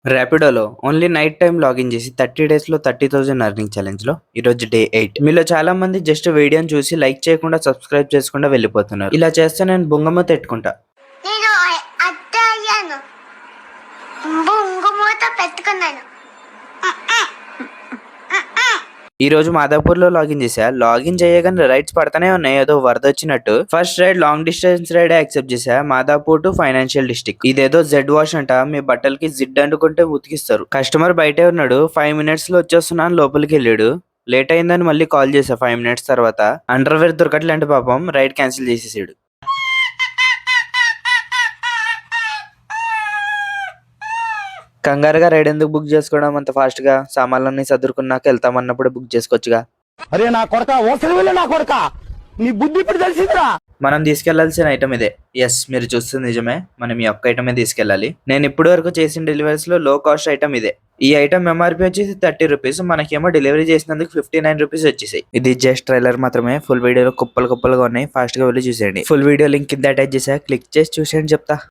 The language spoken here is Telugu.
ర్యాపిడోలో ఓన్లీ నైట్ టైం లాగిన్ చేసి 30 డేస్‌లో 30,000 ఎర్నింగ్ ఛాలెంజ్‌లో ఈరోజు డే 8. మీలో చాలా మంది జస్ట్ వీడియోని చూసి లైక్ చేయకుండా, సబ్స్క్రైబ్ చేసుకుండా వెళ్ళిపోతున్నారు. ఇలా చేస్తే నేను బుంగమూత ఎట్టుకుంటా. నేను అత్త అయ్యాను. బొంగుమూత పెట్టుకున్నాను. ఈ రోజు మాదాపూర్‌లో లాగిన్ చేశా. లాగిన్ చేయగానే రైడ్స్ పడతానే ఉన్నాయి. ఏదో వరద వచ్చినట్టు. ఫస్ట్ రైడ్ లాంగ్ డిస్టెన్స్ రైడే యాక్సెప్ట్ చేశా. Madhapur to financial district. ఇదేదో జెడ్ వాష్ అంట. మీ బట్టలకి జిడ్ అంటుకుంటే ఉతికిస్తారు. కస్టమర్ బయటే ఉన్నాడు. 5 మినిట్స్ లో వచ్చేస్తున్నాను లోపలికి వెళ్ళాడు. లేట్ అయిందని మళ్ళీ కాల్ చేశా 5 మినిట్స్ తర్వాత. అండర్వేర్ దొరకట్లేంటి పాపం. రైడ్ క్యాన్సిల్ చేసేసాడు. కంగారుగా రైడ్ ఎందుకు బుక్ చేసుకోవడం అంత ఫాస్ట్ గా? సామాన్లన్నీ సర్దుకున్నాక వెళ్తామన్నప్పుడు బుక్ చేసుకోవచ్చుగా. అరే నా కొడక ఓసలి వెళ్ళి నా కొడక నీ బుద్ధి ఇప్పుడు తెలిసిందిరా. మనం తీసుకెళ్లాల్సిన ఐటమ్ ఇదే. ఎస్, మీరు చూస్తుంది నిజమే. మనం ఈ ఒక్క ఐటమే తీసుకెళ్ళాలి. నేను ఇప్పటి వరకు చేసిన డెలివరీస్ లో లో కాస్ట్ ఐటమ్ ఇదే. ఈ ఐటమ్ ఎంఆర్పీ వచ్చేసి 30 రూపీస్. మనకేమో డెలివరీ చేసినందుకు 59 రూపీస్ వచ్చేసాయి. ఇది జస్ట్ ట్రైలర్ మాత్రమే. ఫుల్ వీడియోలో కుప్పలుగా ఉన్నాయి. ఫాస్ట్ గా వెళ్ళి చూసేయండి. ఫుల్ వీడియో లింక్ కింద అటాచ్ చేసా. క్లిక్ చేసి చూసేయండి చెప్తా.